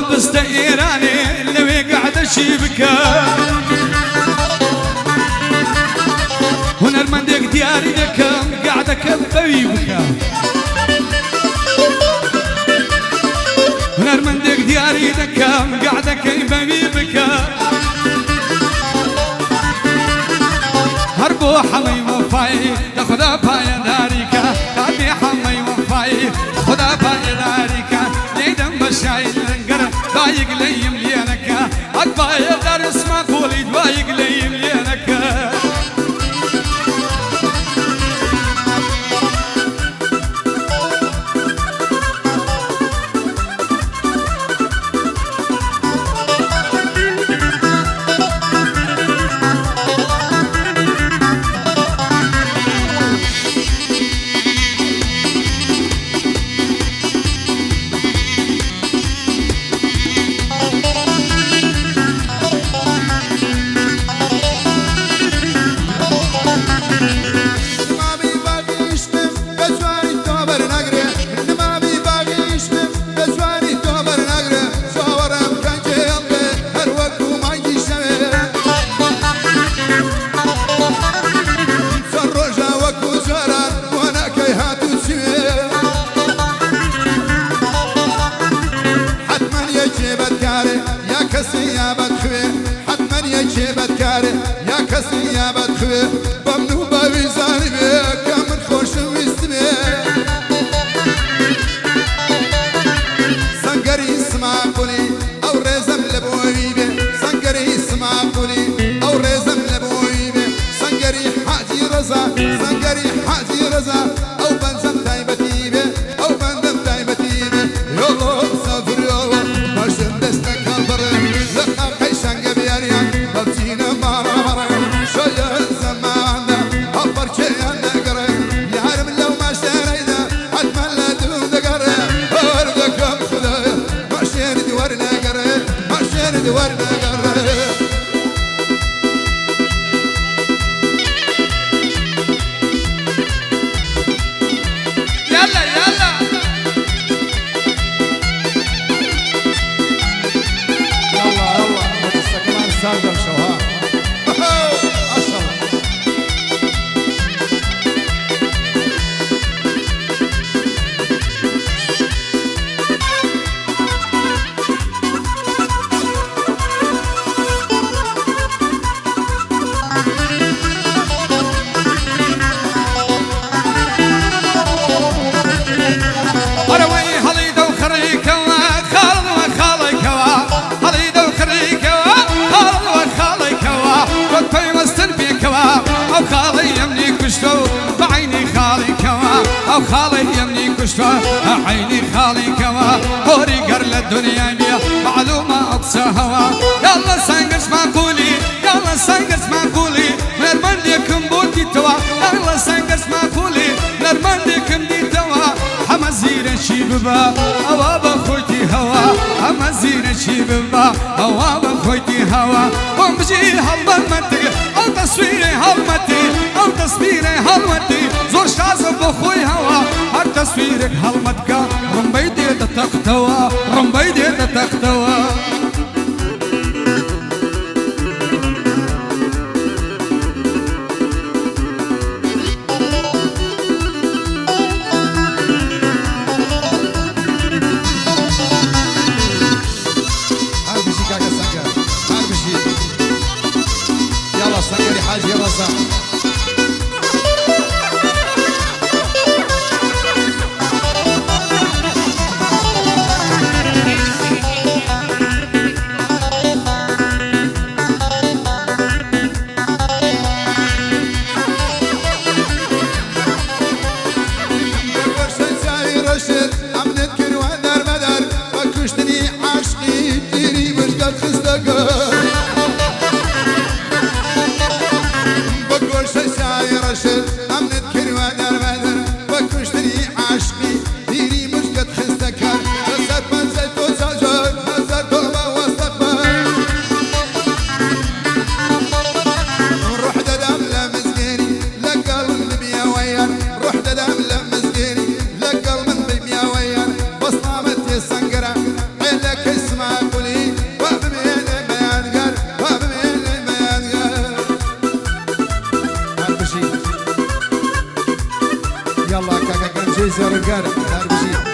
لبست إيراني لوي قاعد شيبكا هنرمندك دياري دكم قاعد كبيبكا هنرمندك دياري دكم قاعد كبيبكا هربو حمي وفاي تاخذها باي داريكا قاعدي حمي وفاي خذها باي داريكا ليدم بشايل لنقر ضايق ليم لينكا أكباي دار اسمع قولي ضايق ليم لينكا يا كسي يا بدخوي بمنو باوي زانبي كامل خوش ويستمي سنقري اسمع قولي او رزم لبوي بي سنقري اسمع قولي او رزم لبوي بي سنقري حاجي رزا سنقري حاجي رزا او بنزم تايبتي بي او بنزم تايبتي بي يولو سافر يولو ماشن دستك البر لقا قيشان قبيانيان ببتينا خالي يمني كشفة عيني خالي كوا هوري قرل الدنيا بيا معلومة أقصى هوا يلا سنقش معقولي يلا سنقش معقولي نرمن ليكم بوتي توا يلا سنقش معقولي نرمن ليكم دي توا حمزير شيببا أوابا خويتي هوا حمزير شيببا أوابا خويتي هوا ومجي هالمتي أو تصويري هالمتي أو تصويري هالمتي زور شازم بخوي هوا هر تصويرك هالمتك رمبي ديت تختوا رمبي ديت تختوا يلا سنقري حاجة يلا صح بشي يلا كاكا كان جيزي رجال دار بشي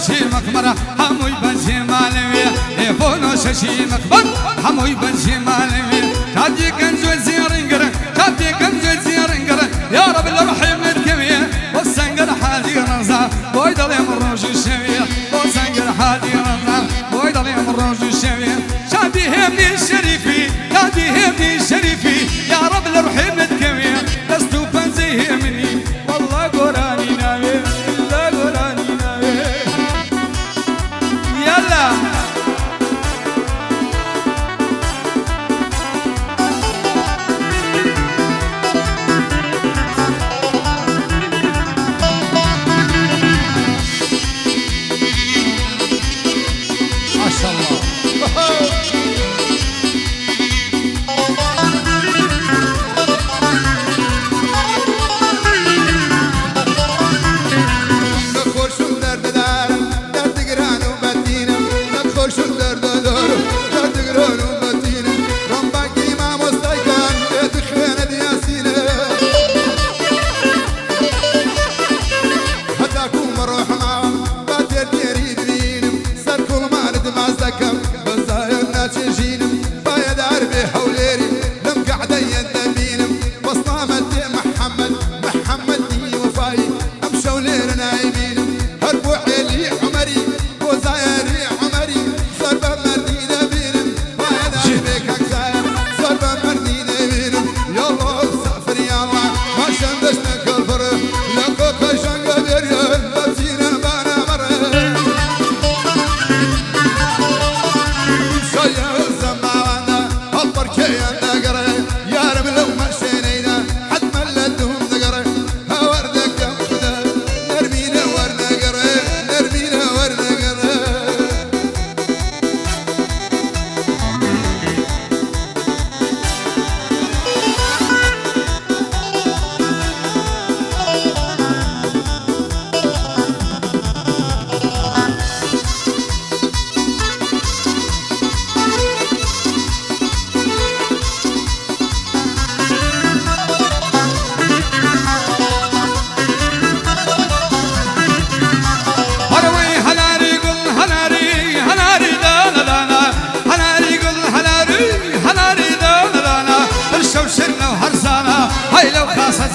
شي مقبرة حموي بنزي مالوية يفونو شي مقبر حموي بنزي مالوية كادي كنزو زيرنجر كادي كنزو زيرنجر يا رب الرحيم الكبير والسنجر حالي رزا بويد اليوم الروج الشوية والسنجر حالي رزا بويد اليوم الروج الشوية شادي همني الشريفي كادي همني الشريفي يا رب الرحيم الكبير لستو بنزي مني والله قراني ناوي الله قراني ناوي يلا ما شاء الله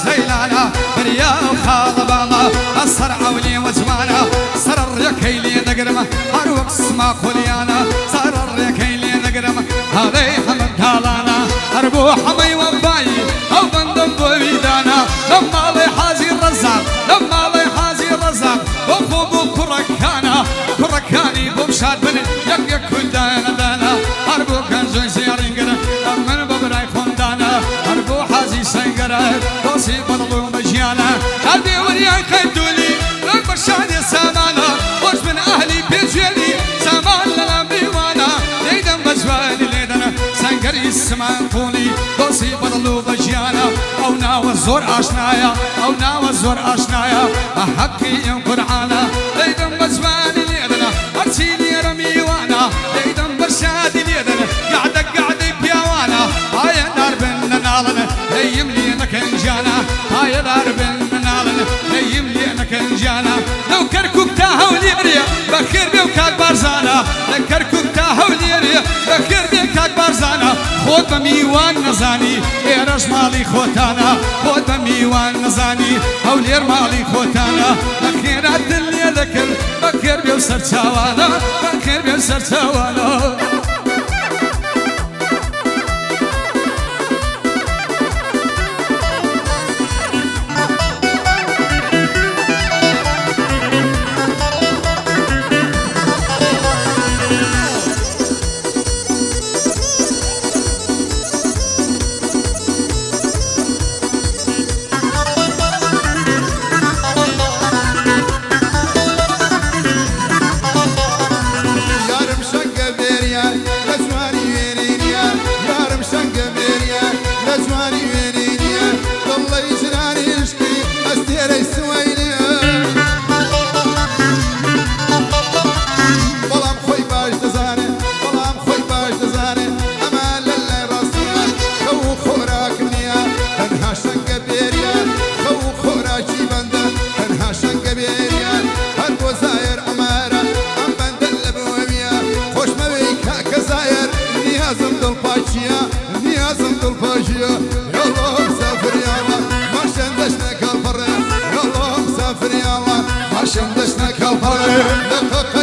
زيلانا بريا وخالبانا الصرع ولي وزوانا صر الركيلي نقرمه هروك اسمع خليانا صر الركيلي نقرمه هذي حمد كالانا اربو حمي وباي او بندم بويدانا لما لي حازي الرزاق لما لي حازي الرزاق بخوبو كركانا كركاني بمشاد بن يك كل دانا دانا اربو كان زوي زيارين من ببراي خندانا اربو حازي سنقرا دوسي بطلو مجيانا قلبي ورياي خدولي لك برشادي سامانا وش من اهلي بيجيلي سامان لنا بيوانا ليدن بزوالي ليدن سنقري السمان طولي دوسي بطلو مجيانا او ناو الزور اشنايا او ناو الزور اشنايا احكي يوم قرعانا ليدن بزوالي ليدن ارسيني رمي وانا ليدن برشادي ليدن قعدك قعدي بيوانا هاي نار بن نالنا هيم لي مكنجانا هاي نار بن نالنا هيم لي مكنجانا لو كركوك تاهولي ريا بخير بيوكاك بارزانا لكركوك تاهولي ريا بخير بيوكاك بارزانا خود بميوان نزاني ايرش مالي خوتانا خود بميوان نزاني هولير مالي خوتانا بخيرات اللي ذكر بخير بيوسر تاوانا بخير بيوسر تاوانا هاشم دشنا كالبره لقاك